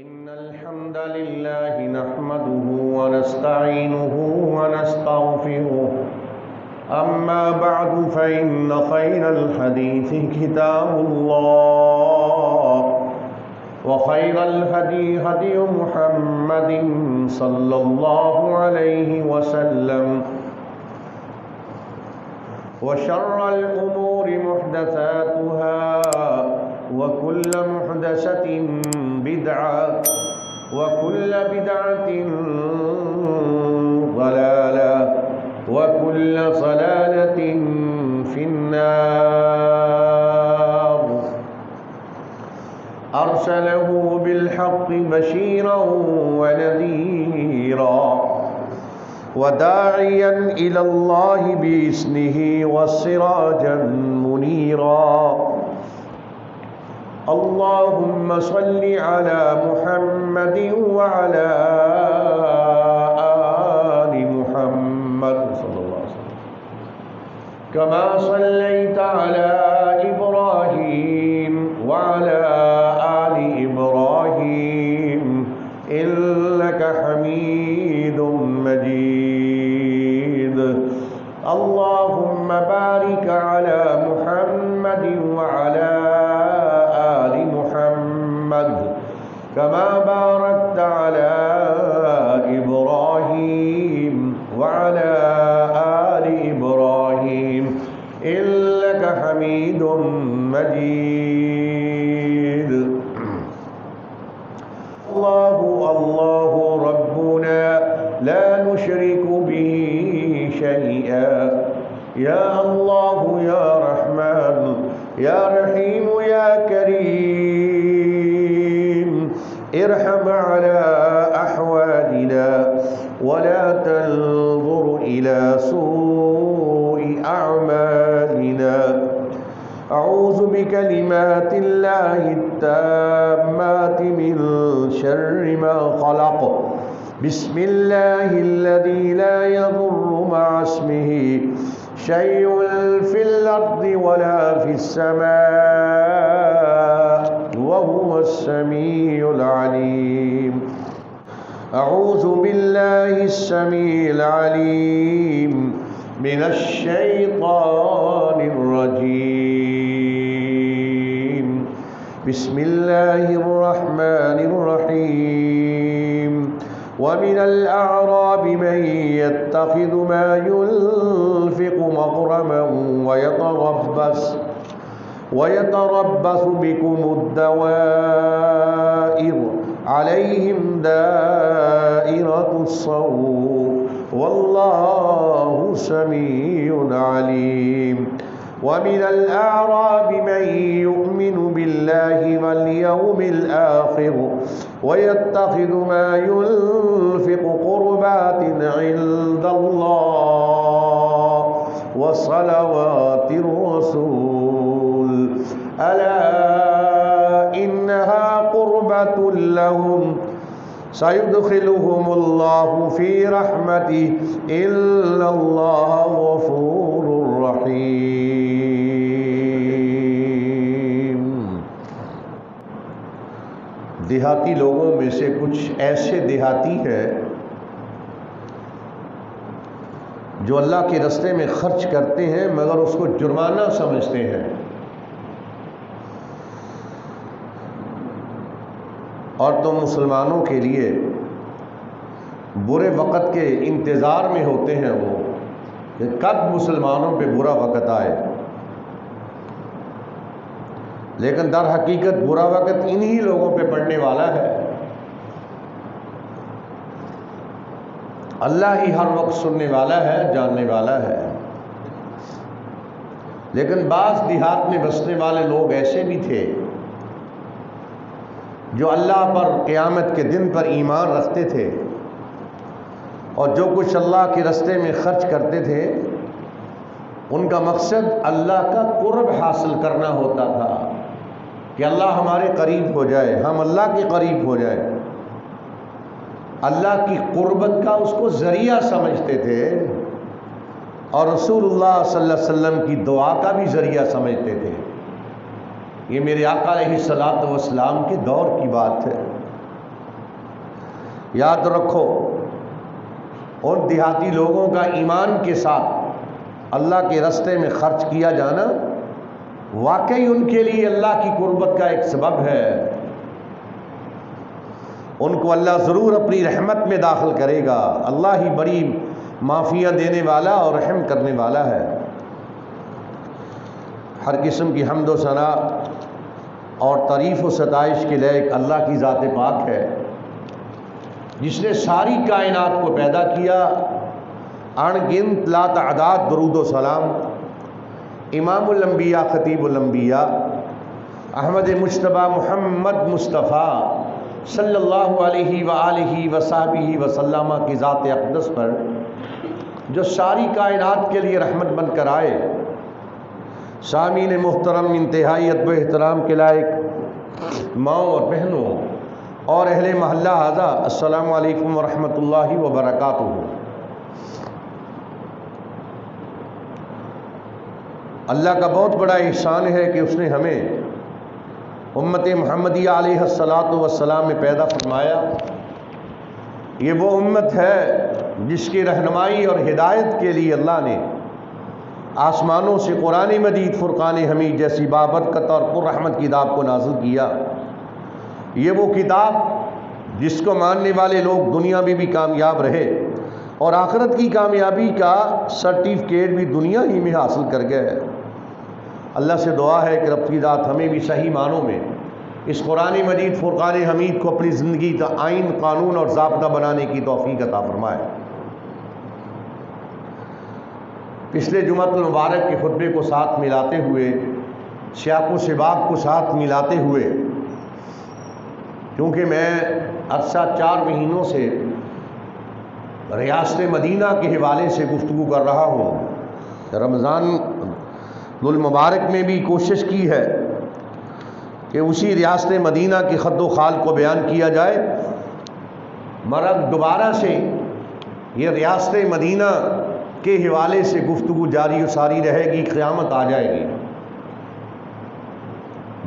إن الحمد لله نحمده ونستعينه ونستغفره. أما بعد فإن خير الحديث كتاب الله، وخير الهدي هدي محمد صلى الله عليه وسلم، وشر الأمور محدثاتها، وكل محدثة بدعة، وكل بدعة ضلالة، وكل ضلالة في النار. أرسله بالحق بشيرا ونذيرا، وداعيا إلى الله بإذنه وسراجا منيرا. اللهم صل على محمد وعلى آل محمد صلى الله عليه وسلم، كما صليت على إبراهيم وعلى آل إبراهيم إنك حميد مجيد. اللهم بارك على محمد وعلى آل محمد كما باركت على إبراهيم وعلى آل إبراهيم إنك حميد مجيد. الله الله ربنا لا نشرك به شيئا. يا الله يا رحمن يا رحيم يا كريم، ارحم على أحوالنا ولا تنظر إلى سوء أعمالنا. أعوذ بكلمات الله التامات من شر ما خلق. بسم الله الذي لا يضر مع اسمه شيء في الأرض ولا في السماء وهو السميع العليم. أعوذ بالله السميع العليم من الشيطان الرجيم. بسم الله الرحمن الرحيم. ومن الأعراب من يتخذ ما ينفق مغرما ويتربص بكم الدوائر، عليهم دائرة السوء والله سميع عليم. ومن الأعراب من يؤمن بالله واليوم الآخر ويتخذ ما ينفق قربات عند الله وصلوات الرسول، ألا إنها قربة لهم سيدخلهم الله في رحمته إن الله غفور رحيم. دیہاتی لوگوں میں سے کچھ ایسے دیہاتی ہیں جو اللہ کے راستے میں خرچ کرتے ہیں مگر اس کو جرمانہ سمجھتے ہیں، اور تو مسلمانوں کے لیے برے وقت کے انتظار میں ہوتے ہیں وہ کہ کب مسلمانوں پہ برا وقت آئے، لیکن در حقیقت برا وقت انہی لوگوں پہ پڑنے والا ہے۔ اللہ ہی ہر وقت سننے والا ہے، جاننے والا ہے۔ لیکن بعض دیہات میں بسنے والے لوگ ایسے بھی تھے جو اللہ پر قیامت کے دن پر ایمان رکھتے تھے، اور جو کچھ اللہ کے راستے میں خرچ کرتے تھے ان کا مقصد اللہ کا قرب حاصل کرنا ہوتا تھا کہ اللہ ہمارے قریب ہو جائے، ہم اللہ کے قریب ہو جائے۔ اللہ کی قربت کا اس کو ذریعہ سمجھتے تھے، اور رسول اللہ صلی اللہ علیہ وسلم کی دعا کا بھی ذریعہ سمجھتے تھے۔ یہ میرے آقا علیہ الصلوۃ والسلام کے دور کی بات ہے۔ یاد رکھو ان دیہاتی لوگوں کا ایمان کے ساتھ اللہ کے راستے میں خرچ کیا جانا واقعی ان کے لیے اللہ کی قربت کا ایک سبب ہے. ان کو اللہ ضرور اپنی رحمت میں داخل کرے گا. اللہ ہی بڑی معافیاں دینے والا اور رحم کرنے والا ہے. ہر قسم کی حمد و ثنا اور تعریف و ستائش کے لائق اللہ کی ذات پاک ہے جس نے ساری کائنات کو پیدا کیا. ان گنت لا تعداد درود و سلام امام الانبیاء خطیب الانبیاء احمد مجتبیٰ محمد مصطفیٰ صلی اللہ علیہ وآلہ وصحبہ وسلم کی ذات اقدس پر جو ساری کائنات کے لیے رحمت بن کر آئے. سامعین محترم، انتہائی ادب و احترام کے لائق ماؤں اور بہنوں اور اہل محلہ ہذا، السلام علیکم ورحمۃ اللہ وبرکاتہ. اللہ کا بہت بڑا احسان ہے کہ اس نے ہمیں امت محمدیہ علیہ الصلاۃ والسلام میں پیدا فرمایا. یہ وہ امت ہے جس کی رہنمائی اور ہدایت کے لیے اللہ نے آسمانوں سے قرآن مجید فرقان حمید جیسی بابرکت اور پررحمت کتاب کو نازل کیا. یہ وہ کتاب جس کو ماننے والے لوگ دنیا میں بھی کامیاب رہے اور آخرت کی کامیابی کا سرٹیفکیٹ بھی دنیا ہی میں حاصل کر گئے. اللہ سے دعا ہے کہ رب کی ذات ہمیں بھی صحیح معنوں میں اس قرآن مجید فرقان حمید کو اپنی زندگی کا آئین، قانون اور ضابطہ بنانے کی توفیق عطا فرمائے. پچھلے جمعۃ المبارک کے خطبے کو ساتھ ملاتے ہوئے، سیاق و سباق کو ساتھ ملاتے ہوئے، کیونکہ میں عرصہ 4 مہینوں سے ریاست مدینہ کے حوالے سے گفتگو کر رہا ہوں. رمضان المبارک میں بھی کوشش کی ہے کہ اسی ریاست مدینہ کی خد و خال کو بیان کیا جائے، مگر دوبارہ سے یہ ریاست مدینہ کے حوالے سے گفتگو جاری و ساری رہے گی، قیامت آ جائے گی.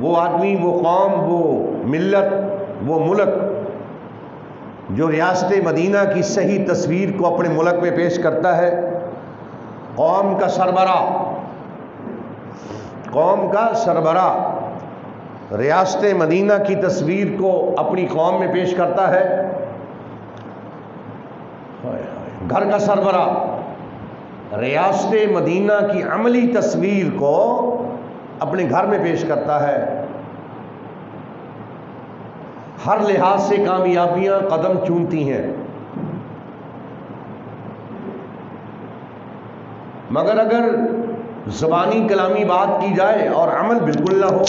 وہ آدمی، وہ قوم، وہ ملت، وہ ملک جو ریاست مدینہ کی صحیح تصویر کو اپنے ملک میں پیش کرتا ہے، قوم کا سربراہ ریاست مدینہ کی تصویر کو اپنی قوم میں پیش کرتا ہے، گھر کا سربراہ ریاست مدینہ کی عملی تصویر کو اپنے گھر میں پیش کرتا ہے. ہر لحاظ سے کامیابیاں قدم چومتی ہیں، مگر اگر زبانی کلامی بات کی جائے اور عمل بالکل نہ ہو،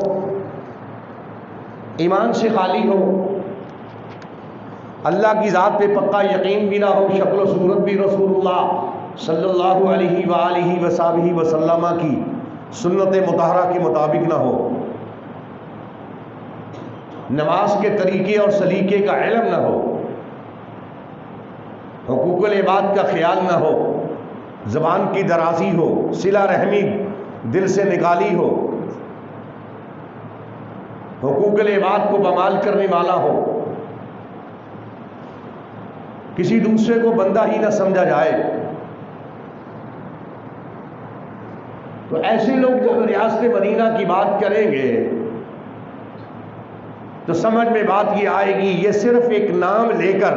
ایمان سے خالی ہو، اللہ کی ذات پہ پکا یقین بھی نہ ہو، شکل و صورت بھی رسول اللہ صلی اللہ علیہ وآلہ وصحبہ وسلم کی سنت مطہرہ کے مطابق نہ ہو، نماز کے طریقے اور سلیقے کا علم نہ ہو، حقوق العباد کا خیال نہ ہو، زبان کی درازی ہو، صلہ رحمی دل سے نکالی ہو، حقوق العباد کو پامال کرنے والا ہو، کسی دوسرے کو بندہ ہی نہ سمجھا جائے، تو ایسے لوگ جب ریاست مدینہ کی بات کریں گے تو سمجھ میں بات یہ آئے گی، یہ صرف ایک نام لے کر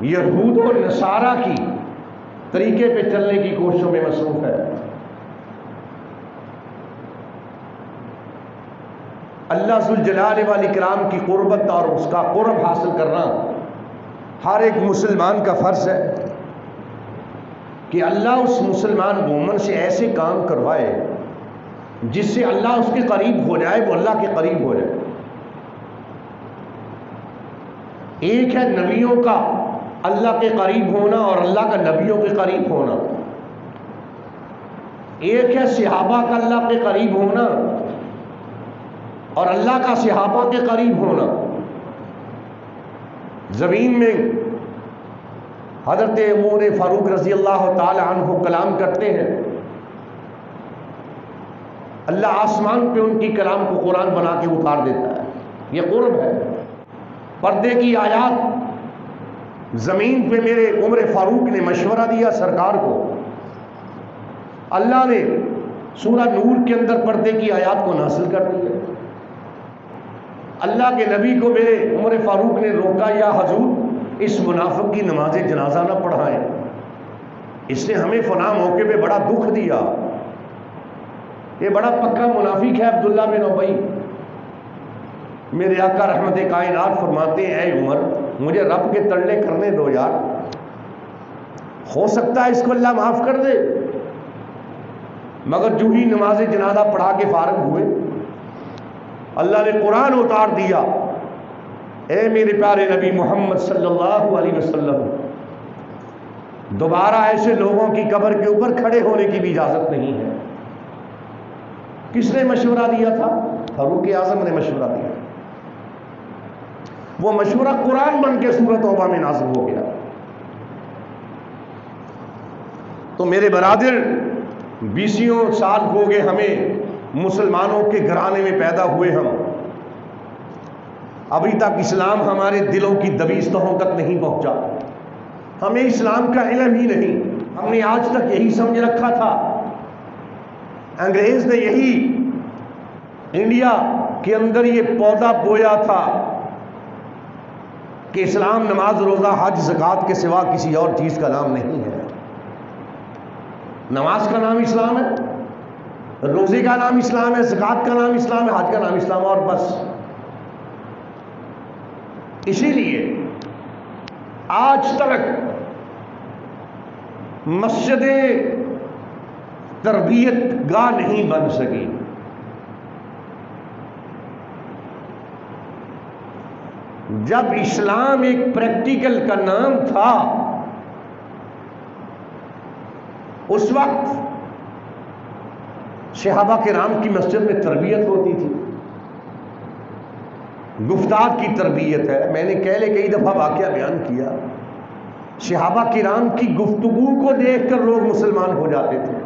یہود و نصارہ کی طریقے پہ چلنے کی کوششوں میں مصروف ہے. اللہ ذوالجلال والاکرام کی قربت اور اس کا قرب حاصل کرنا ہر ایک مسلمان کا فرض ہے کہ اللہ اس مسلمان مومن سے ایسے کام کروائے جس سے اللہ اس کے قریب ہو جائے، وہ اللہ کے قریب ہو جائے. ایک ہے نبیوں کا اللہ کے قریب ہونا اور اللہ کا نبیوں کے قریب ہونا، ایک ہے صحابہ کا اللہ کے قریب ہونا اور اللہ کا صحابہ کے قریب ہونا. زمین میں حضرت عمر فاروق رضی اللہ تعالی عنہ کلام کرتے ہیں، اللہ آسمان پہ ان کی کلام کو قرآن بنا کے اتار دیتا ہے. یہ قرب ہے. پردے کی آیات زمین پہ میرے عمر فاروق نے مشورہ دیا سرکار کو، اللہ نے سورہ نور کے اندر پردے کی آیات کو نازل کر دیا۔ اللہ کے نبی کو میرے عمر فاروق نے روکا، یا حضور اس منافق کی نماز جنازہ نہ پڑھائیں، اس نے ہمیں فلاں موقع پہ بڑا دکھ دیا، یہ بڑا پکا منافق ہے عبداللہ بن ابی۔ میرے آقا رحمت کائنات فرماتے ہیں، اے عمر مجھے رب کے تڑلے کرنے دو یار، ہو سکتا ہے اس کو اللہ معاف کر دے۔ مگر جو ہی نماز جنازہ پڑھا کے فارغ ہوئے، اللہ نے قرآن اتار دیا، اے میرے پیارے نبی محمد صلی اللہ علیہ وسلم، دوبارہ ایسے لوگوں کی قبر کے اوپر کھڑے ہونے کی بھی اجازت نہیں ہے۔ کس نے مشورہ دیا تھا؟ فاروق اعظم نے مشورہ دیا۔ وہ مشورہ قرآن بن کے سورۃ توبہ میں نازل ہو گیا۔ تو میرے برادر، 20 سال ہو گئے ہمیں مسلمانوں کے گھرانے میں پیدا ہوئے، ہم ابھی تک اسلام ہمارے دلوں کی دبیستہوں تک نہیں پہنچا، ہمیں اسلام کا علم ہی نہیں۔ ہم نے آج تک یہی سمجھ رکھا تھا، انگریز نے یہی انڈیا کے اندر یہ پودا بویا تھا کہ اسلام نماز روزہ حج زکوٰۃ کے سوا کسی اور چیز کا نام نہیں ہے۔ نماز کا نام اسلام ہے، روزے کا نام اسلام ہے، زکوٰۃ کا نام اسلام ہے، حج کا نام اسلام ہے، اور بس۔ اسی لیے آج تک مسجد تربیت گاہ نہیں بن سکی۔ جب اسلام ایک پریکٹیکل کا نام تھا، اس وقت صحابہ کرام کی مسجد میں تربیت ہوتی تھی، گفتار کی تربیت ہے۔ میں نے کئی دفعہ واقعہ بیان کیا، صحابہ کرام کی گفتگو کو دیکھ کر لوگ مسلمان ہو جاتے تھے۔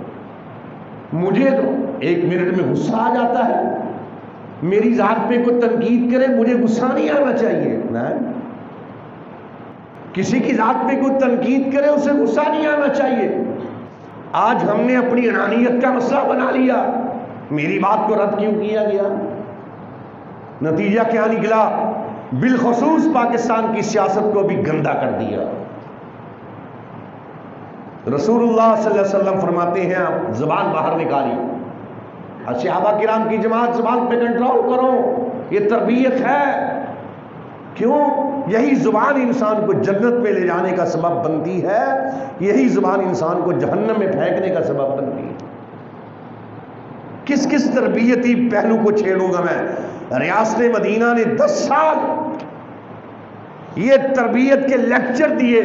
مجھے تو 1 منٹ میں غصہ آ جاتا ہے، میری ذات پہ کوئی تنقید کرے مجھے غصہ نہیں آنا چاہیے، کسی کی ذات پہ کوئی تنقید کرے اسے غصہ نہیں آنا چاہیے۔ آج ہم نے اپنی انانیت کا مسئلہ بنا لیا، میری بات کو رد کیوں کیا گیا؟ نتیجہ کیا نکلا؟ بالخصوص پاکستان کی سیاست کو بھی گندا کر دیا۔ رسول اللہ صلی اللہ علیہ وسلم فرماتے ہیں، آپ زبان باہر نکالی، صحابہ کرام کی جماعت زبان پہ کنٹرول کرو، یہ تربیت ہے۔ کیوں؟ یہی زبان انسان کو جنت میں لے جانے کا سبب بنتی ہے، یہی زبان انسان کو جہنم میں پھینکنے کا سبب بنتی ہے۔ کس تربیتی پہلو کو چھیڑوں گا میں؟ ریاست مدینہ نے 10 سال یہ تربیت کے لیکچر دیے،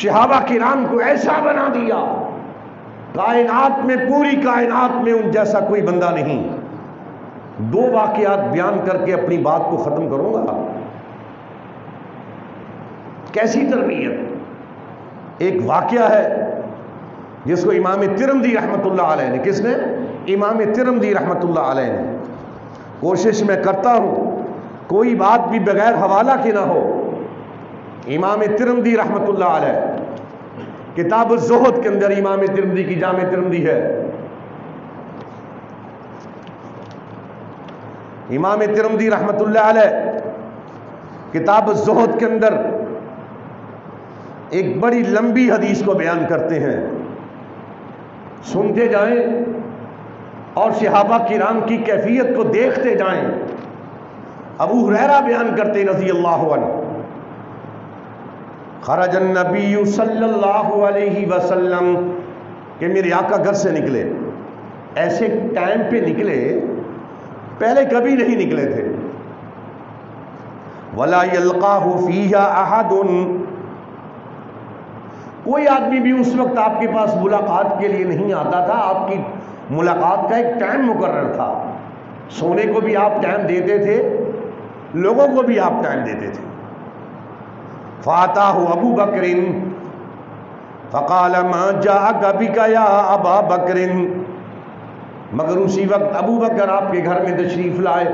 صحابہ کرام کو ایسا بنا دیا، کائنات میں، پوری کائنات میں ان جیسا کوئی بندہ نہیں۔ 2 واقعات بیان کر کے اپنی بات کو ختم کروں گا۔ کیسی تربیت؟ ایک واقعہ ہے جس کو امام ترمذی رحمت اللہ علیہ نے، کس نے؟ امام ترمذی رحمت اللہ علیہ نے۔ کوشش میں کرتا ہوں کوئی بات بھی بغیر حوالہ کے نہ ہو۔ امام ترمذی رحمت اللہ علیہ کتاب الزہد کے اندر، امام ترمذی کی جامع ترمذی ہے، امام ترمذی رحمت اللہ علیہ کتاب الزہد کے اندر ایک بڑی لمبی حدیث کو بیان کرتے ہیں، سنتے جائیں اور صحابہ کرام کی کیفیت کو دیکھتے جائیں۔ ابو ہریرہ بیان کرتے رضی اللہ عنہ، خرج النبی صلی اللہ علیہ وسلم، کہ میرے آقا گھر سے نکلے، ایسے ٹائم پہ نکلے پہلے کبھی نہیں نکلے تھے۔ وَلَا يَلْقَاهُ فِيهَا أَحَدٌ، کوئی آدمی بھی اس وقت آپ کے پاس ملاقات کے لیے نہیں آتا تھا، آپ کی ملاقات کا ایک ٹائم مقرر تھا، سونے کو بھی آپ ٹائم دیتے تھے، لوگوں کو بھی آپ ٹائم دیتے تھے۔ فَأَتَاهُ أَبُو بَكْرٍ فَقَالَ مَا جَاءَكَ بِكَ يَا أَبَا بَكْرٍ، مگر اسی وقت ابو بکر آپ کے گھر میں تشریف لائے،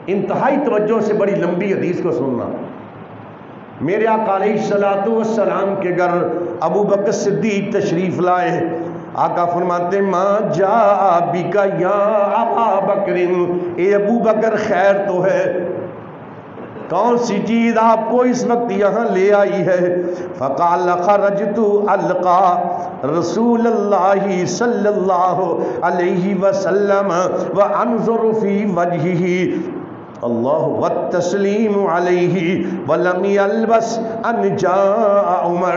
انتہائی توجہ سے بڑی لمبی حدیث کو سننا. میرے آقا علیہ الصلوۃ والسلام کے گھر ابو بکر صدیق تشریف لائے. آقا فرماتے ما جاء بک یا ابا بکر، اے ابو بکر خیر تو ہے، کون سی چیز آپ کو اس وقت یہاں لے آئی ہے؟ فقال خرجت القا رسول اللہ صلی اللہ علیہ وسلم وانظر فی وجہہ اللہ والتسلیم علیہ ولم یلبس ان جاء عمر.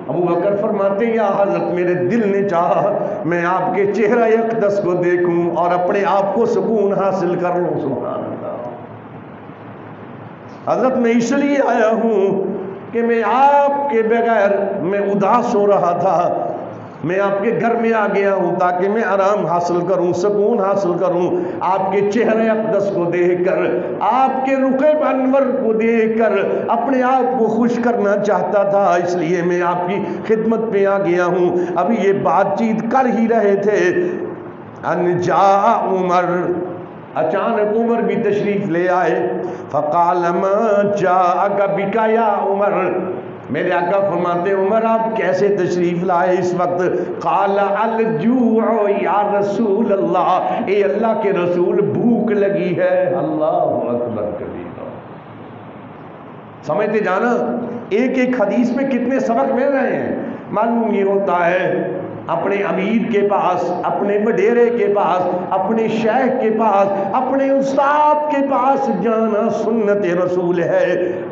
ابو بکر فرماتے ہیں یا حضرت میرے دل نے چاہا میں آپ کے چہرہ اقدس کو دیکھوں اور اپنے آپ کو سکون حاصل کر لوں. سبحان اللہ. حضرت میں اس لیے آیا ہوں کہ میں آپ کے بغیر میں اداس ہو رہا تھا، میں آپ کے گھر میں آ گیا ہوں تاکہ میں آرام حاصل کروں، سکون حاصل کروں. آپ کے چہرے اقدس کو دیکھ کر، آپ کے رخ انور کو دیکھ کر اپنے آپ کو خوش کرنا چاہتا تھا، اس لیے میں آپ کی خدمت پہ آ گیا ہوں. ابھی یہ بات چیت کر ہی رہے تھے ان جاء عمر، اچانک عمر بھی تشریف لے آئے. فقال ما جاءک بک یا عمر، میرے آقا فرماتے عمر آپ کیسے تشریف لائے اس وقت؟ قال الجوع یا رسول اللہ، اے اللہ کے رسول بھوک لگی ہے. اللہ اکبر کبیرہ. سمجھتے جانا ایک ایک حدیث میں کتنے سبق مل رہے ہیں. معلوم یہ ہوتا ہے اپنے امیر کے پاس، اپنے وڈیرے کے پاس، اپنے شیخ کے پاس، اپنے استاد کے پاس جانا سنت رسول ہے،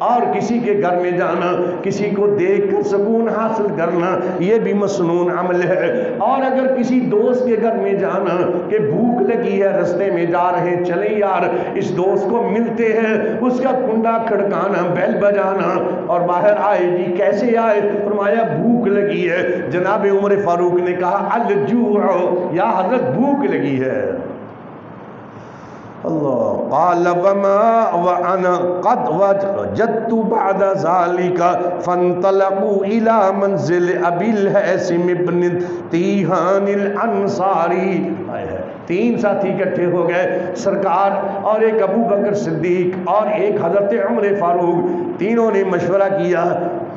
اور کسی کے گھر میں جانا، کسی کو دیکھ کر سکون حاصل کرنا یہ بھی مسنون عمل ہے. اور اگر کسی دوست کے گھر میں جانا کہ بھوک لگی ہے، رستے میں جا رہے ہیں، چلیں یار اس دوست کو ملتے ہیں، اس کا کنڈا کھڑکانا، بیل بجانا اور باہر آئے جی کیسے آئے؟ فرمایا بھوک لگی ہے. جناب عمر فاروق نے کہا الجوع، یا حضرت بھوک لگی ہے. اللہ. قال وما وانا قد وجدت بعد ذلك فانطلقوا الى منزل ابي الهيثم بن تيهان الانصاری. تین ساتھی اکٹھے ہو گئے، سرکار اور ایک ابو بکر صدیق اور ایک حضرت عمر فاروق. تینوں نے مشورہ کیا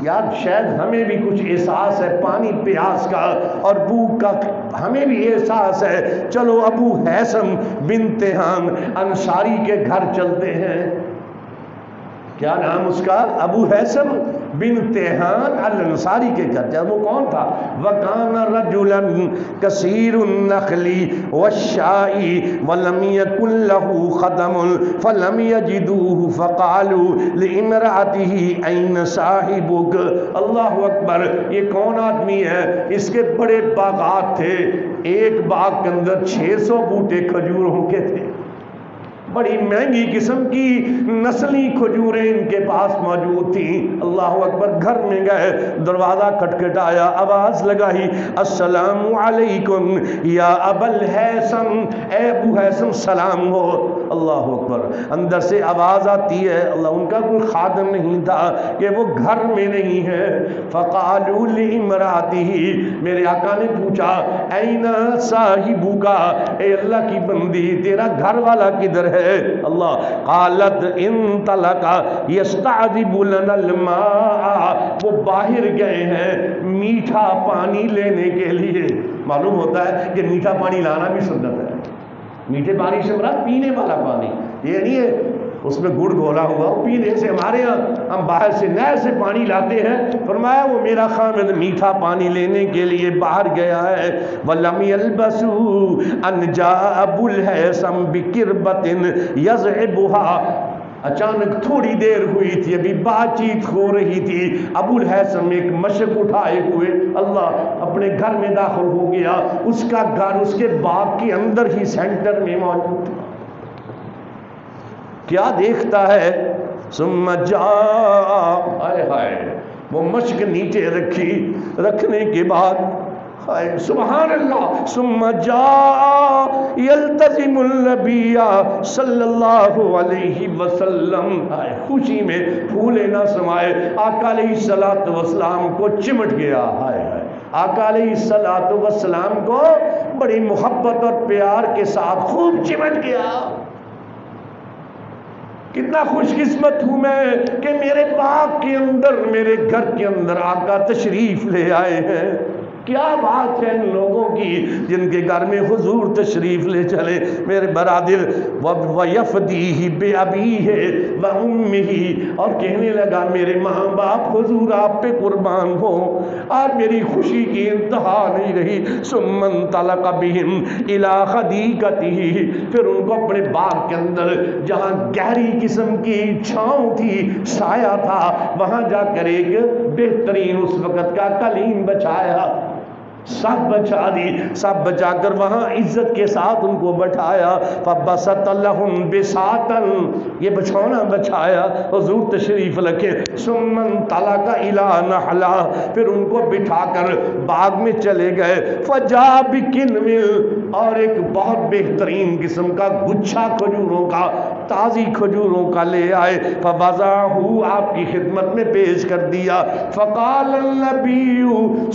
یار شاید ہمیں بھی کچھ احساس ہے پانی پیاس کا اور بھوک کا، ہمیں بھی احساس ہے، چلو ابو ہیثم بن تیہان انصاری کے گھر چلتے ہیں. کیا نام اس کا؟ ابو ہیثم بن تیہان الانصاری کے گھر. وہ کون تھا؟ وَكَانَ رَجُلًا كَثِيرُ النَّخْلِ وَالشَّاءِ وَلَمْ يَكُنْ لَهُ خَدَمٌ فَلَمْ يَجِدُوهُ فَقَالُوا لِامْرَأَتِهِ أَيْنَ صَاحِبُكَ. اللہ اکبر. یہ کون آدمی ہے؟ اس کے بڑے باغات تھے، ایک باغ کے اندر 600 بوٹے کھجوروں کے تھے، بڑی مہنگی قسم کی نسلی کھجوریں ان کے پاس موجود تھیں. اللہ اکبر. گھر میں گئے، دروازہ کھٹکھٹایا، آواز لگائی السلام علیکم یا ابا الہیثم، اے ابو ہیثم سلام ہو. اللہ اکبر. اندر سے آواز آتی ہے، اللہ ان کا کوئی خادم نہیں تھا کہ وہ گھر میں نہیں ہے. فقالوا لامرأته، میرے آقا نے پوچھا این صاحبک، اے اللہ کی بندی تیرا گھر والا کدھر ہے؟ اللہ. قالت انطلق یستعذب لنا الماء، وہ باہر گئے ہیں میٹھا پانی لینے کے لیے. معلوم ہوتا ہے کہ میٹھا پانی لانا بھی سنت ہے. میٹھے پانی سے مراد پینے والا پانی، یہ نہیں ہے اس میں گڑ گھولا ہوا. پینے سے ہمارے ہاں ہم باہر سے نہر سے پانی لاتے ہیں. فرمایا وہ میرا خامد میٹھا پانی لینے کے لیے باہر گیا ہے. وَلَمْ يَلْبَسُوا أَنْ جَاءَ أَبُو الْهَيْثَمِ بِقِرْبَةٍ يَضْعِبُهَا. اچانک تھوڑی دیر ہوئی تھی، ابھی بات چیت ہو رہی تھی، ابو الہیثم ایک مشک اٹھائے ہوئے اللہ اپنے گھر میں داخل ہو گیا. اس کا گھر اس کے باغ کے اندر ہی سینٹر میں موجود تھا. کیا دیکھتا ہے؟ ثم جاء، ہائے ہائے، وہ مشک نیچے رکھنے کے بعد سبحان اللہ، ثم جاء یلتزم النبی صلی اللہ علیہ وسلم. خوشی میں پھولے نہ سمائے، آقا علیہ الصلوۃ والسلام کو چمٹ گیا. ہائے ہائے، آقا علیہ الصلوۃ والسلام کو بڑی محبت اور پیار کے ساتھ خوب چمٹ گیا. کتنا خوش قسمت ہوں میں کہ میرے باغ کے اندر، میرے گھر کے اندر آقا تشریف لے آئے ہیں۔ کیا بات ہے ان لوگوں کی جن کے گھر میں حضور تشریف لے چلے۔ میرے برادر وَيَفْدِيهِ بِأَبِيهِ وَأُمِّهِ، اور کہنے لگا میرے ماں باپ حضور آپ پہ قربان ہو، اور میری خوشی کی انتہا نہیں رہی۔ ثُمَّ انطَلَقَ بِهِمْ إِلَى خَدِيقَتِهِ، پھر ان کو اپنے باغ کے اندر جہاں گہری قسم کی چھاؤں تھی، سایہ تھا، وہاں جا کر ایک بہترین اس وقت کا قلیم بچایا، سب بچا دی، سب بچا کر وہاں عزت کے ساتھ ان کو بٹھایا۔ فَبَسَطَ لَهُمْ بِسَاطًا، یہ بچھونا بچھایا، حضور تشریف رکھے۔ ثُمَّ انطَلَقَ إِلَى نَخْلَةٍ، پھر ان کو بٹھا کر باغ میں چلے گئے۔ فَجَاءَ بِكِنْوٍ، اور ایک بہت بہترین قسم کا گچھا کھجوروں کا، تازی کھجوروں کا لے آئے۔ فَوَضَعَهُ، آپ کی خدمت میں پیش کر دیا۔ فَقَالَ النَّبِيُّ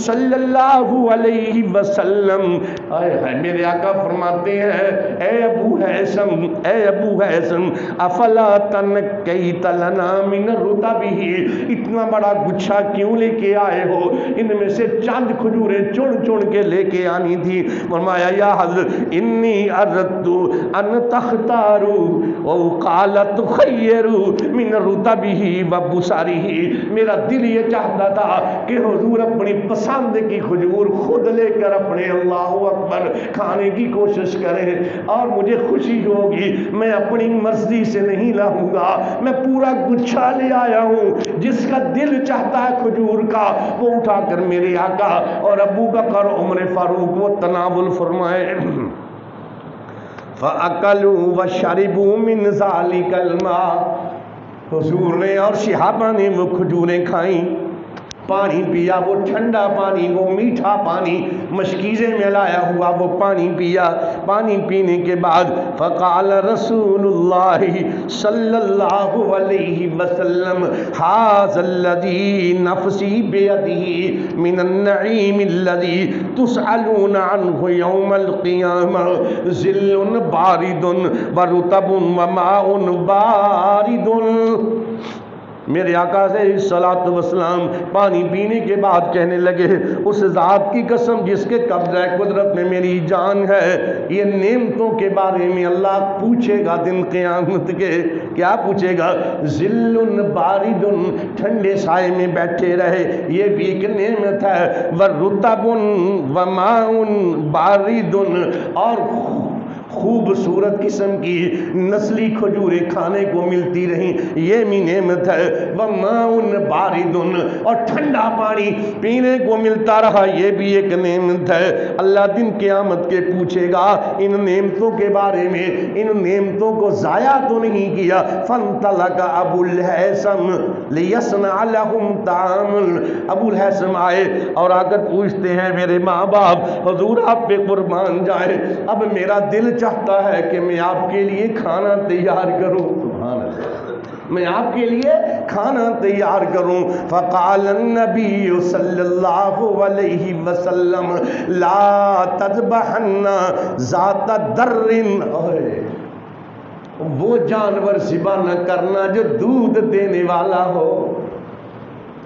صلی اللہ علیہ وسلم، میرے آقا فرماتے ہیں اے ابو حیثم، اے ابو حیثم، افلا تنکیت لنا من رطبہ، اتنا بڑا گچھا کیوں لے کے آئے ہو؟ ان میں سے چند کھجوریں چن چن کے لے کے آنی تھی۔ فرمایا یا حضرت انی اردت ان تختاروا او قال تخیروا من رطبہ و بصرہ، میرا دل یہ چاہتا تھا کہ حضور اپنی پسند کی کھجور خود لے کر اپنے اللہ اکبر کھانے کی کوشش کریں، اور مجھے خوشی ہوگی، میں اپنی مرضی سے نہیں لاؤں گا، میں پورا گچھا لے آیا ہوں، جس کا دل چاہتا ہے کھجور کا وہ اٹھا کر میرے آقا اور ابو بکر عمر فاروق وہ تناول فرمائے۔ فَأَكَلُوا وَشَرِبُوا مِنْ ذَلِكَ الْمَاءِ، حضور نے اور صحابہ نے وہ کھجوریں کھائیں، پانی پیا، وہ ٹھنڈا پانی، وہ میٹھا پانی، مشکیزیں میں لایا ہوا وہ پانی پیا۔ پانی پینے کے بعد فقال رسول اللہ صلی اللہ علیہ وسلم ھذا الذی نفسی بیدہ من النعیم الذی تسألون عنہ یوم القیامہ ظل بارد ورطب وماء بارد۔ میرے آقا علیہ الصلوۃ والسلام پانی پینے کے بعد کہنے لگے اس ذات کی قسم جس کے قبضہ قدرت میں میری جان ہے، یہ نعمتوں کے بارے میں اللہ پوچھے گا دن قیامت کے۔ کیا پوچھے گا؟ ذل بارد، ٹھنڈے سائے میں بیٹھے رہے، یہ بھی ایک نعمت ہے۔ ورطب وماء بارد، اور خوبصورت قسم کی نسلی کھجوریں کھانے کو ملتی رہیں، یہ بھی نعمت ہے۔ وَمَاءٌ بَارِدٌ، اور ٹھنڈا پانی پینے کو ملتا رہا، یہ بھی ایک نعمت ہے۔ اللہ دن قیامت کے پوچھے گا ان نعمتوں کے بارے میں، ان نعمتوں کو ضائع تو نہیں کیا۔ فَانْطَلَقَ أَبُو الْحَيْثَمِ لِيَصْنَعَ لَهُمْ طَعَامًا، ابو الحیثم آئے اور آ کر پوچھتے ہیں میرے ماں باپ حضور آپ پہ قربان جائے، اب میرا دل چاہتا ہے کہ میں آپ کے لیے کھانا تیار کروں، سبحان اللہ، میں آپ کے لیے کھانا تیار کروں۔ فقال النبی صلی اللہ علیہ وسلم لا تذبحن ذات در، وہ جانور ذبح نہ کرنا جو دودھ دینے والا ہو۔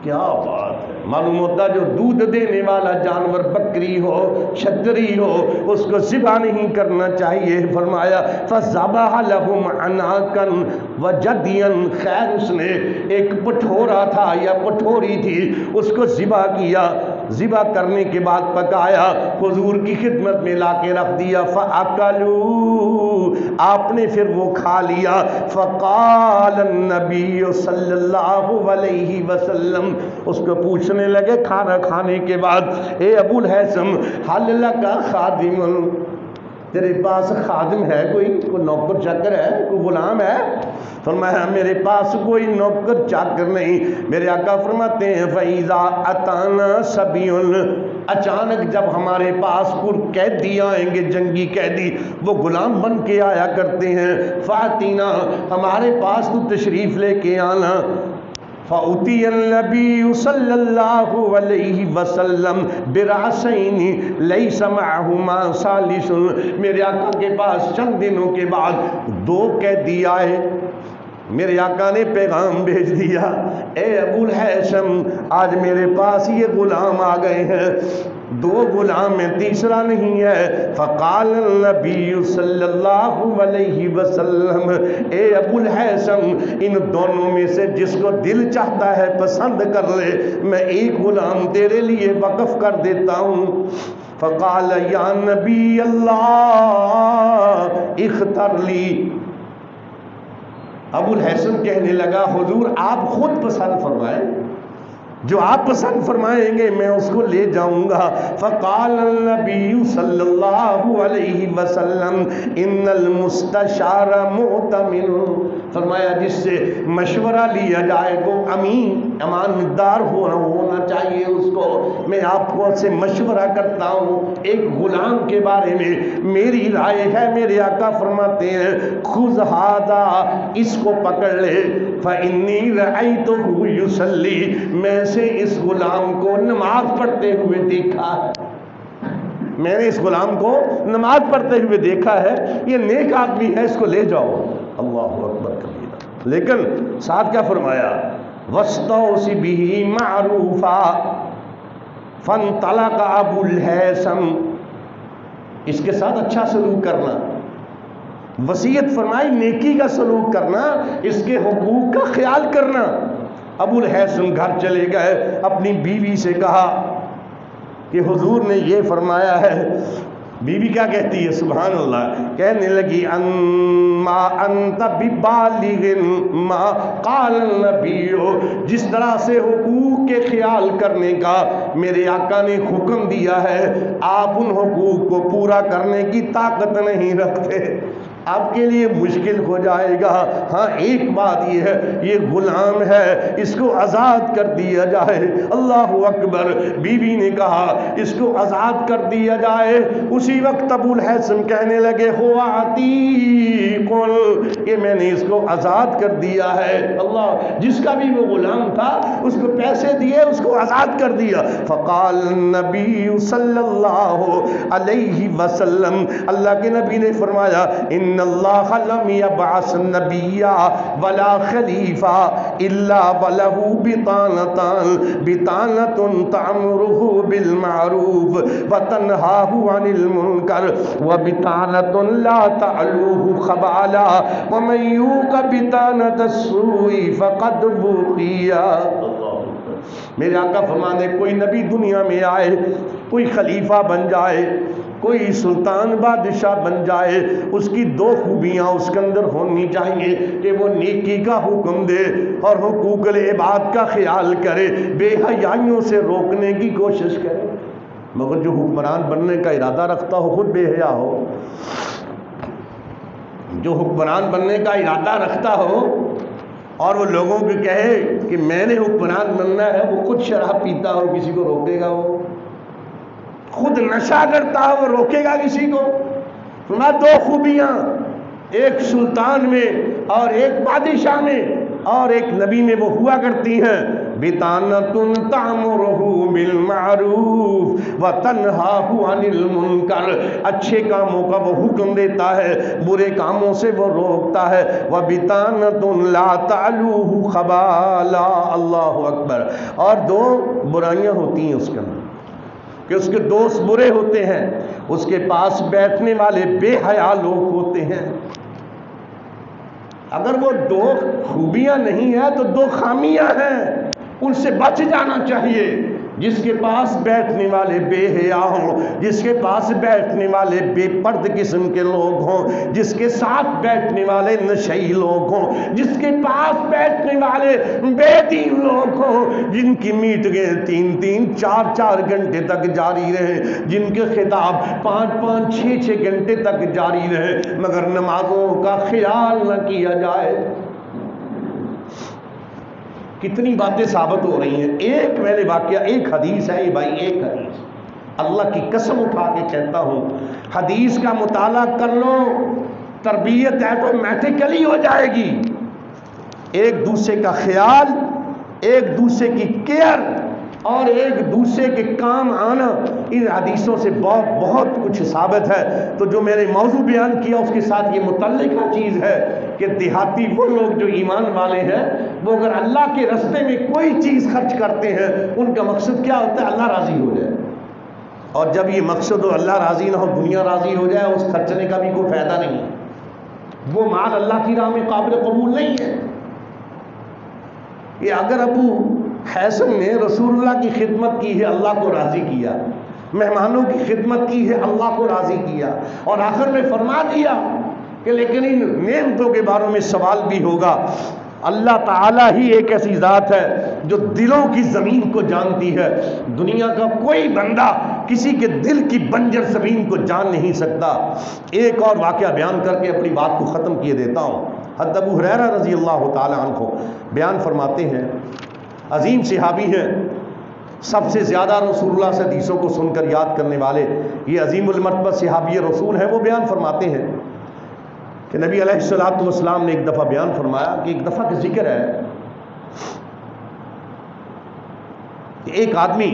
کیا بات ہے، معلوم ہوتا جو دودھ دینے والا جانور بکری ہو، چھتری ہو، اس کو ذبح نہیں کرنا چاہیے۔ فرمایا فَذَبَحَ لَهُمْ عَنَاقًا وَجَدْيًا، خیر اس نے ایک پٹھورا تھا یا پٹھوری تھی، اس کو ذبح کیا، ذبح کرنے کے بعد پکایا، حضور کی خدمت میں لا کے رکھ دیا۔ فَأَكَلُوا، آپ نے پھر وہ کھا لیا۔ فَقَالَ النَّبِيُّ صلی اللہ علیہ وسلم، اس کو پوچھنے لگے کھانا کھانے کے بعد اے ابو الحیثم حل لک خادم، تیرے پاس خادم ہے، کوئی نوکر چاکر ہے، کوئی غلام ہے؟ فرمایا میرے پاس کوئی نوکر چاکر نہیں۔ میرے آقا فرماتے ہیں فَإِذَا أَتَانَا صَبِيٌّ، اچانک جب ہمارے پاس کوئی قیدی آئیں گے، جنگی قیدی، وہ غلام بن کے آیا کرتے ہیں، فَأْتِنَا، ہمارے پاس تو تشریف لے کے آنا۔ فَأُتِيَ النَّبِيُّ صلی اللہ علیہ وسلم بِرَأْسَيْنِ لَيْسَ مَعَهُمَا ثَالِثٌ، میرے آقا کے پاس چند دنوں کے بعد دو قیدی آئے، میرے آقا نے پیغام بھیج دیا، اے ابو الہیثم آج میرے پاس یہ غلام آ گئے ہیں، 2 غلام میں تیسرا نہیں ہے۔ فقال النبی صلی اللہ علیہ وسلم، اے ابو الہیثم ان دونوں میں سے جس کو دل چاہتا ہے پسند کر لے، میں ایک غلام تیرے لیے وقف کر دیتا ہوں۔ فقال یا نبی اللہ اختر لی۔ ابو الہیثم کہنے لگا حضور آپ خود پسند فرمائیں، جو آپ پسند فرمائیں گے میں اس کو لے جاؤں گا۔ فقال النبی صلی اللہ علیہ وسلم ان المستشار مؤتمن، فرمایا جس سے مشورہ لیا جائے وہ امین امانتدار ہونا چاہیے اس کو۔ میں آپ کو سے مشورہ کرتا ہوں ایک غلام کے بارے میں میری رائے ہے، میرے آقا فرماتے ہیں خذ ھذا، اس کو پکڑ لے، فإنی رأیتہ یصلی، میں سے اس غلام کو نماز پڑھتے ہوئے دیکھا ہے، میں نے اس غلام کو نماز پڑھتے ہوئے دیکھا ہے، یہ نیک آدمی ہے، اس کو لے جاؤ۔ اللہ اکبر کبیرہ۔ لیکن ساتھ کیا فرمایا؟ وَاسْتَوْصِ بِهِ مَعْرُوفًا فَانْطَلَقَ أَبُو الْہیثم، اس کے ساتھ اچھا سلوک کرنا، وصیت فرمائی نیکی کا سلوک کرنا، اس کے حقوق کا خیال کرنا۔ ابو الہیثم گھر چلے گئے، اپنی بیوی سے کہا کہ حضور نے یہ فرمایا ہے۔ بیوی کیا کہتی ہے؟ سبحان اللہ، کہنے لگی ما انت ببالغ ما قال النبی، جس طرح سے حقوق کے خیال کرنے کا میرے آقا نے حکم دیا ہے آپ ان حقوق کو پورا کرنے کی طاقت نہیں رکھتے، آپ کے لیے مشکل ہو جائے گا۔ ہاں ایک بات یہ ہے، یہ غلام ہے، اس کو آزاد کر دیا جائے۔ اللہ اکبر۔ بیوی نے کہا اس کو آزاد کر دیا جائے۔ اسی وقت ابو الہیثم کہنے لگے ہوا عتیق، کہ میں نے اس کو آزاد کر دیا ہے۔ اللہ، جس کا بھی وہ غلام تھا اس کو پیسے دیے، اس کو آزاد کر دیا۔ فقال النبی صلی اللہ علیہ وسلم، اللہ کے نبی نے فرمایا ان اللہ لم یبعث نبیا ولا خلیفہ الا ولہ بطانتان، بطانۃ تأمرہ بالمعروف وتنہاہ عن المنکر وبطانۃ لا تعلوہ خبالا ومن یوق بطانۃ السوء فقد وقی۔ میرے آقا فرمانے کوئی نبی دنیا میں آئے، کوئی خلیفہ بن جائے، کوئی سلطان بادشاہ بن جائے، اس کی 2 خوبیاں اس کے اندر ہونی چاہیے کہ وہ نیکی کا حکم دے اور حقوق العباد کا خیال کرے، بے حیائیوں سے روکنے کی کوشش کرے۔ مگر جو حکمران بننے کا ارادہ رکھتا ہو خود بے حیا ہو، جو حکمران بننے کا ارادہ رکھتا ہو اور وہ لوگوں کو کہے کہ میں نے حکمران بننا ہے، وہ خود شراب پیتا ہو، کسی کو روکے گا؟ وہ خود نشہ کرتا ہو، وہ روکے گا کسی کو؟ فرمایا 2 خوبیاں، ایک سلطان میں اور ایک بادشاہ میں اور ایک نبی میں وہ ہوا کرتی ہیں، بطانۃ تأمرہ بالمعروف وتنہاہ عن المنکر، اچھے کاموں کا وہ حکم دیتا ہے، برے کاموں سے وہ روکتا ہے، وبطانۃ لا تعلوہ خبالا۔ اللہ اکبر۔ اور 2 برائیاں ہوتی ہیں اس کے اندر کہ اس کے دوست برے ہوتے ہیں، اس کے پاس بیٹھنے والے بے حیا لوگ ہوتے ہیں۔ اگر وہ 2 خوبیاں نہیں ہیں تو 2 خامیاں ہیں، ان سے بچ جانا چاہیے۔ جس کے پاس بیٹھنے والے بے حیا ہوں، جس کے پاس بیٹھنے والے بے پرد قسم کے لوگ ہوں، جس کے ساتھ بیٹھنے والے نشئی لوگ ہوں، جس کے پاس بیٹھنے والے بے دین لوگ ہوں، جن کی میٹنگیں 3-3 4-4 گھنٹے تک جاری رہیں، جن کے خطاب 5-5 6-6 گھنٹے تک جاری رہیں، مگر نمازوں کا خیال نہ کیا جائے۔ کتنی باتیں ثابت ہو رہی ہیں۔ ایک میں نے واقعہ، ایک حدیث ہے یہ بھائی، ایک حدیث، اللہ کی قسم اٹھا کے کہتا ہوں، حدیث کا مطالعہ کر لو، تربیت آٹومیٹیکلی ہو جائے گی۔ ایک دوسرے کا خیال، ایک دوسرے کی کیئر، اور ایک دوسرے کے کام آنا، ان حدیثوں سے بہت کچھ ثابت ہے۔ تو جو میں نے موضوع بیان کیا اس کے ساتھ یہ متعلقہ چیز ہے کہ دیہاتی وہ لوگ جو ایمان والے ہیں، وہ اگر اللہ کے راستے میں کوئی چیز خرچ کرتے ہیں، ان کا مقصد کیا ہوتا ہے؟ اللہ راضی ہو جائے۔ اور جب یہ مقصد ہو اللہ راضی نہ ہو، دنیا راضی ہو جائے، اس خرچنے کا بھی کوئی فائدہ نہیں، وہ مال اللہ کی راہ میں قابل قبول نہیں ہے۔ یہ اگر ابو حیثم نے رسول اللہ کی خدمت کی ہے، اللہ کو راضی کیا، مہمانوں کی خدمت کی ہے، اللہ کو راضی کیا، اور آخر میں فرما دیا کہ لیکن ان نعمتوں کے بارے میں سوال بھی ہوگا۔ اللہ تعالیٰ ہی ایک ایسی ذات ہے جو دلوں کی زمین کو جانتی ہے، دنیا کا کوئی بندہ کسی کے دل کی بنجر زمین کو جان نہیں سکتا۔ ایک اور واقعہ بیان کر کے اپنی بات کو ختم کیے دیتا ہوں۔ حضرت ابو ہریرہ رضی اللہ تعالی عنہ بیان فرماتے ہیں، عظیم صحابی ہیں، سب سے زیادہ رسول اللہ سے حدیثوں کو سن کر یاد کرنے والے یہ عظیم المرتبہ صحابی رسول ہیں۔ وہ بیان فرماتے ہیں کہ نبی علیہ الصلوۃ والسلام نے ایک دفعہ بیان فرمایا کہ ایک دفعہ کا ذکر ہے کہ ایک آدمی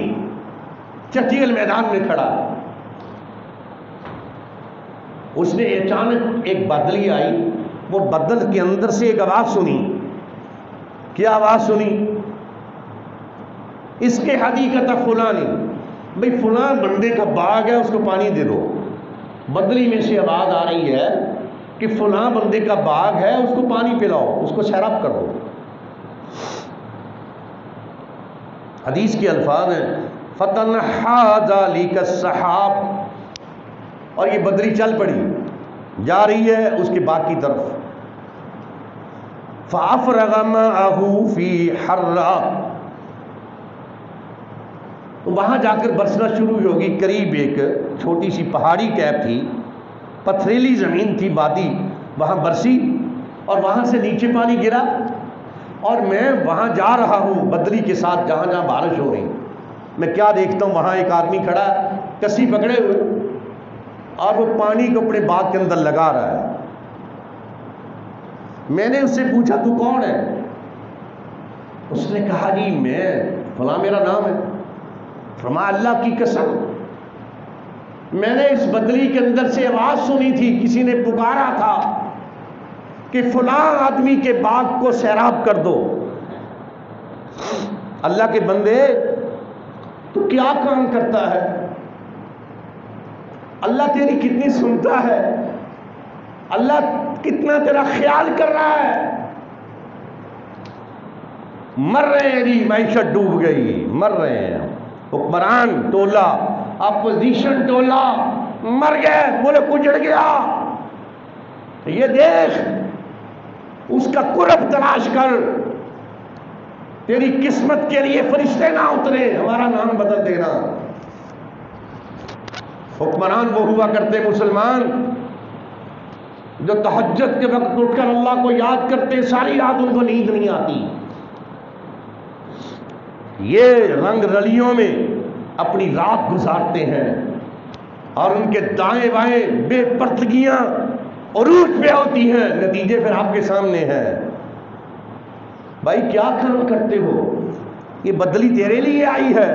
چٹیل میدان میں کھڑا، اس نے اچانک ایک بادلی آئی، وہ بدل کے اندر سے ایک آواز سنی۔ کیا آواز سنی؟ اس کے حدیقت فلانی، بھئی فلاں بندے کا باغ ہے، اس کو پانی دے دو۔ بدلی میں سے آواز آ رہی ہے کہ فلاں بندے کا باغ ہے، اس کو پانی پلاؤ، اس کو سیراب کر دو۔ حدیث کے الفاظ ہیں فَتَنَحَّىٰ ذَلِكَ السَّحَابُ، اور یہ بدری چل پڑی، جا رہی ہے اس کے باغ کی طرف۔ فَأَفْرَغَ مَاءَهُ فِي حَرًّا، وہاں جا کر برسنا شروع ہوگی۔ قریب ایک چھوٹی سی پہاڑی کیپ تھی، پتھریلی زمین تھی، وادی، وہاں برسی اور وہاں سے نیچے پانی گرا، اور میں وہاں جا رہا ہوں بدلی کے ساتھ، جہاں جہاں بارش ہو رہی، میں کیا دیکھتا ہوں، وہاں ایک آدمی کھڑا ہے کسی پکڑے ہوئے، اور وہ پانی کو اپنے باغ کے اندر لگا رہا ہے۔ میں نے اس سے پوچھا تو کون ہے؟ اس نے کہا جی میں فلاں، میرا نام ہے۔ فرمایا اللہ کی قسم، میں نے اس بدلی کے اندر سے آواز سنی تھی، کسی نے پکارا تھا کہ فلاں آدمی کے باغ کو سیراب کر دو۔ اللہ کے بندے تو کیا کام کرتا ہے؟ اللہ تیری کتنی سنتا ہے، اللہ کتنا تیرا خیال کر رہا ہے۔ مر رہے ہیں جی، معیشت ڈوب گئی، مر رہے ہیں، حکمران ٹولہ، اپوزیشن ٹولہ مر گئے، ملک اجڑ گیا۔ یہ دیکھ، اس کا قرب تلاش کر، تیری قسمت کے لیے فرشتے نہ اترے، ہمارا نام بدل دینا۔ حکمران وہ ہوا کرتے مسلمان جو تہجد کے وقت اٹھ کر اللہ کو یاد کرتے، ساری رات ان کو نیند نہیں آتی، یہ رنگ رلیوں میں اپنی رات گزارتے ہیں، اور ان کے دائیں بائیں بے پردگیاں عروج پہ ہوتی ہیں، نتیجے پھر آپ کے سامنے ہیں۔ بھائی کیا کام کرتے ہو؟ یہ بدلی تیرے لیے آئی ہے۔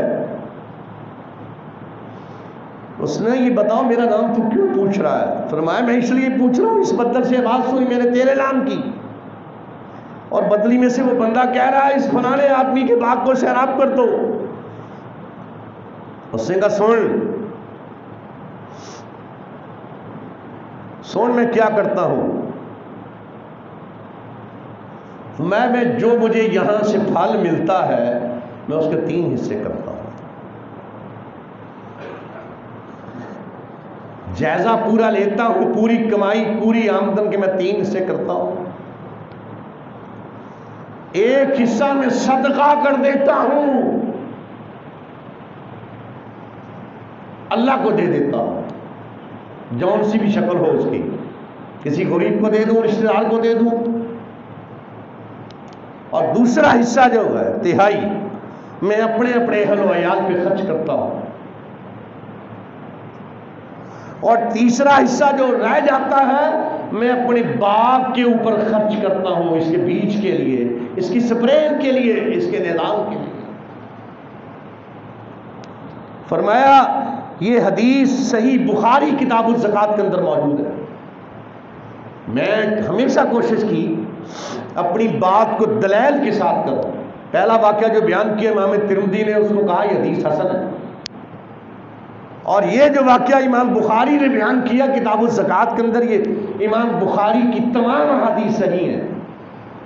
اس نے یہ بتاؤ میرا نام تو کیوں پوچھ رہا ہے؟ فرمایا میں اس لیے پوچھ رہا ہوں، اس بدل سے آواز سنی میں نے تیرے نام کی، اور بدلی میں سے وہ بندہ کہہ رہا ہے اس فلانے آدمی کے باغ کو سیراب کر دو۔ اس نے کہا سن میں کیا کرتا ہوں، میں جو مجھے یہاں سے پھل ملتا ہے میں اس کے 3 حصے کرتا ہوں، جائزہ پورا لیتا ہوں، پوری کمائی پوری آمدن کے میں 3 حصے کرتا ہوں، 1 حصہ میں صدقہ کر دیتا ہوں، اللہ کو دے دیتا ہوں، جون سی بھی شکل ہو اس کی، کسی غریب کو دے دوں، رشتہ دار کو دے دوں، اور دوسرا حصہ جو ہے 1/3 میں اپنے اہل و عیال پہ خرچ کرتا ہوں، اور تیسرا حصہ جو رہ جاتا ہے میں اپنے باغ کے اوپر خرچ کرتا ہوں، اس کے بیج کے لیے، اس کی سپرے کے لیے، اس کے نظام کے لیے۔ فرمایا یہ حدیث صحیح بخاری کتاب الزکات کے اندر موجود ہے. میں ہمیشہ کوشش کی اپنی بات کو دلائل کے ساتھ کروں. پہلا واقعہ جو بیان کیا امام ترمذی نے، اس کو کہا یہ حدیث حسن ہے، اور یہ جو واقعہ امام بخاری نے بیان کیا کتاب الزکات کے اندر، یہ امام بخاری کی تمام احادیث صحیح ہیں،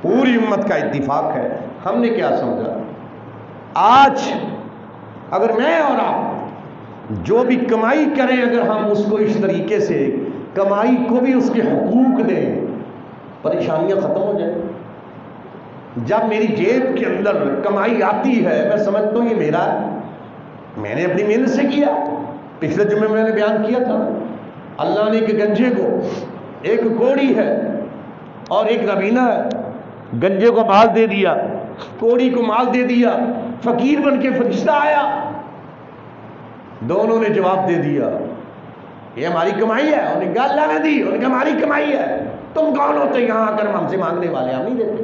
پوری امت کا اتفاق ہے. ہم نے کیا سمجھا؟ آج اگر میں اور آپ جو بھی کمائی کریں، اگر ہم اس کو اس طریقے سے کمائی کو بھی اس کے حقوق دیں، پریشانیاں ختم ہو جائیں. جب میری جیب کے اندر کمائی آتی ہے، میں سمجھتا ہوں یہ میرا ہے، میں نے اپنی محنت سے کیا. پچھلے جمعے میں نے بیان کیا تھا، اللہ نے ایک گنجے کو، ایک کوڑی ہے اور ایک ربینہ ہے، گنجے کو مال دے دیا، کوڑی کو مال دے دیا. فقیر بن کے فرشتہ آیا، دونوں نے جواب دے دیا یہ ہماری کمائی ہے. انہوں نے کہا اللہ نے دی، انہوں نے کہا ہماری کمائی ہے. تم کون ہوتے یہاں آ کر ہم سے مانگنے والے؟ ہم نہیں دیتے.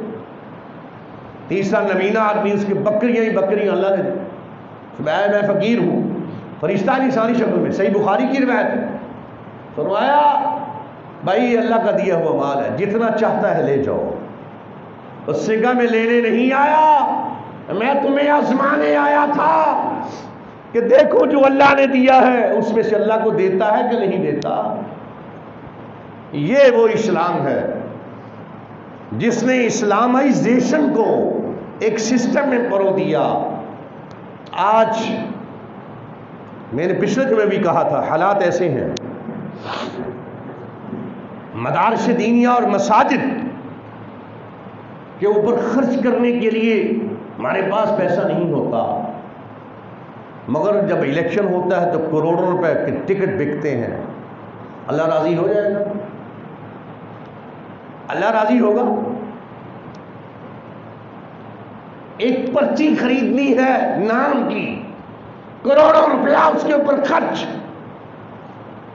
تیسرا نبینہ آدمی، اس کی بکریاں ہی بکریاں اللہ نے دی. میں فقیر ہوں، فرشتہ انسانی شکل میں، صحیح بخاری کی روایت ہے. فرمایا بھائی اللہ کا دیا ہوا مال ہے، جتنا چاہتا ہے لے جاؤ. اس سے کہا میں لینے نہیں آیا، میں تمہیں آزمانے آیا تھا کہ دیکھو جو اللہ نے دیا ہے اس میں سے اللہ کو دیتا ہے کہ نہیں دیتا. یہ وہ اسلام ہے جس نے اسلامائزیشن کو ایک سسٹم میں پرو دیا. آج میں نے پچھلے جمعے بھی کہا تھا، حالات ایسے ہیں، مدارس دینیہ اور مساجد کے اوپر خرچ کرنے کے لیے ہمارے پاس پیسہ نہیں ہوتا، مگر جب الیکشن ہوتا ہے تو کروڑوں روپے کے ٹکٹ بکتے ہیں. اللہ راضی ہو جائے گا؟ اللہ راضی ہوگا؟ ایک پرچی خریدنی ہے نام کی، کروڑوں روپیہ اس کے اوپر خرچ،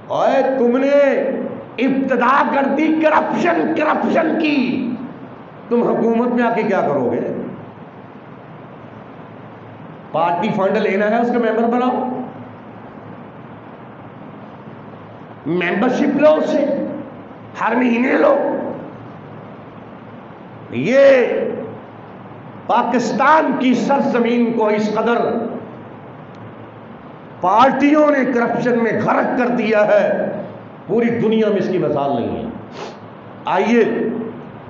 اور تم نے ابتدا کر دی کرپشن کی. تم حکومت میں آ کے کیا کرو گے؟ پارٹی فنڈ لینا ہے، اس کا ممبر بناؤ، ممبرشپ لو، اس سے ہر مہینے لو. یہ پاکستان کی سرزمین کو اس قدر پارٹیوں نے کرپشن میں غرق کر دیا ہے، پوری دنیا میں اس کی مثال نہیں ہے. آئیے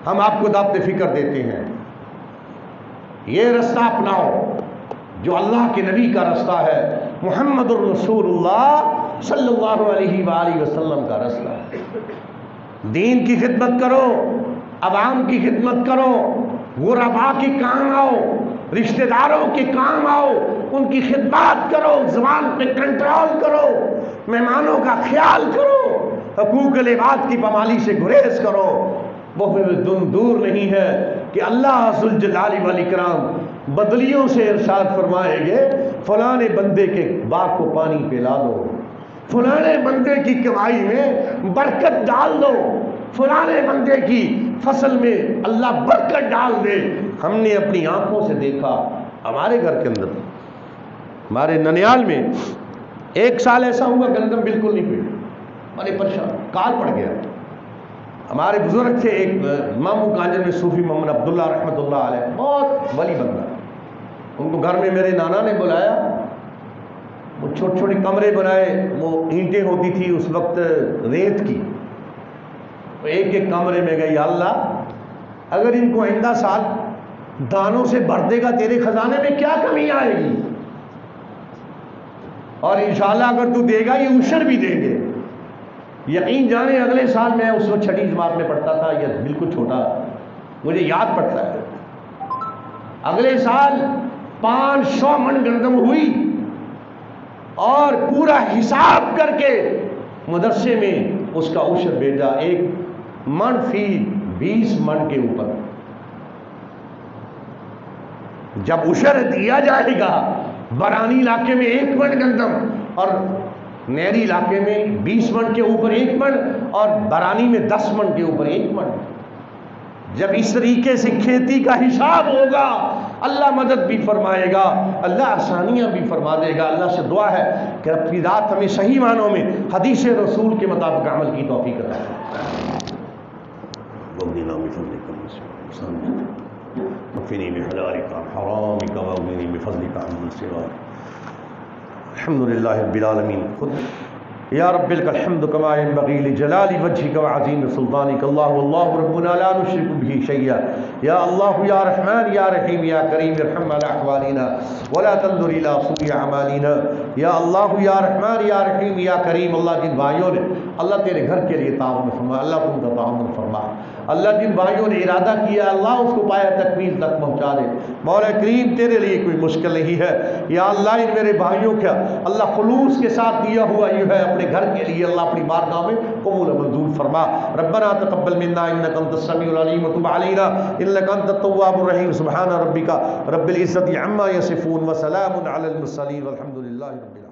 ہم آپ کو دعوت فکر دیتے ہیں، یہ رستہ اپناؤ جو اللہ کے نبی کا رستہ ہے، محمد الرسول اللہ صلی اللہ علیہ وآلہ وسلم کا رستہ ہے. دین کی خدمت کرو، عوام کی خدمت کرو، غرباء کے کام آؤ، رشتہ داروں کے کام آؤ، ان کی خدمات کرو، زبان پہ کنٹرول کرو، مہمانوں کا خیال کرو، حقوق العباد کی پامالی سے گریز کرو. وہ دور نہیں ہے کہ اللہ ذوالجلال والاکرام بدلیوں سے ارشاد فرمائیں گے فلانے بندے کے باغ کو پانی پلا دو، فلانے بندے کی کمائی میں برکت ڈال دو، فلانے بندے کی فصل میں اللہ برکت ڈال دے. ہم نے اپنی آنکھوں سے دیکھا، ہمارے گھر کے اندر، ہمارے ننیال میں 1 سال ایسا ہوا گندم بالکل نہیں پڑی، بڑے پریشان، کال پڑ گیا. ہمارے بزرگ تھے ایک مامو کانجر میں صوفی محمد عبداللہ رحمۃ اللہ علیہ، بہت ولی بندہ. ان کو گھر میں میرے نانا نے بلایا، وہ چھوٹے چھوٹے کمرے بنائے، وہ اینٹیں ہوتی تھی اس وقت ریت کی، ایک ایک کمرے میں گئی. اللہ اگر ان کو آئندہ سال دانوں سے بھر دے گا تیرے خزانے میں کیا کمی آئے گی، اور انشاءاللہ اگر تو دے گا یہ عشر بھی دیں گے. یقین جانے اگلے سال میں اس وقت 6ٹھی جماعت میں پڑھتا تھا، یا بالکل چھوٹا، مجھے یاد پڑتا ہے، اگلے سال 500 من گندم ہوئی، اور پورا حساب کر کے مدرسے میں اس کا عشر بھیجا، 1 من فی 20 من کے اوپر. جب عشر دیا جائے گا برانی علاقے میں 1 من گندم، اور نہری علاقے میں 20 من کے اوپر 1 من، اور برانی میں 10 من کے اوپر 1 من. جب اس طریقے سے کھیتی کا حساب ہوگا اللہ مدد بھی فرمائے گا، اللہ آسانیاں بھی فرما دے گا۔ اللہ سے دعا ہے کہ اپنی ذات ہمیں صحیح معنوں میں حدیث رسول کے مطابق عمل کی توفیق عطا فرمائے۔ وقني بحلالك عن حرامك واغنني بفضلك عمن سواك۔ الحمد لله رب العالمين۔ يا رب لك الحمد كما ينبغي لجلال وجهك وعظيم سلطانك، الله والله ربنا لا نشرك به شيئا، يا الله يا رحمن يا رحيم يا كريم ارحم على احوالنا ولا تنظر الى سوء اعمالنا، یا اللہ یا رحمان یا رحیم یا کریم۔ اللہ جن بھائیوں نے اللہ تیرے گھر کے لیے تعاون فرما، اللہ تم کا تعاون فرما۔ اللہ جن بھائیوں نے ارادہ کیا اللہ اس کو پایا تکمیل تک پہنچا دے۔ مولا کریم تیرے لیے کوئی مشکل نہیں ہے، یا اللہ ان میرے بھائیوں کا اللہ خلوص کے ساتھ دیا ہوا یہ ہے اپنے گھر کے لیے اللہ اپنی بارگاہ میں قبول منظور فرما۔ ربنا تقبل منا انک انت السمیع العلیم وتب علینا انک انت التواب الرحیم۔ سبحان ربک رب العزة عما یصفون وسلام علی المرسلین والحمد للہ رب العالمین۔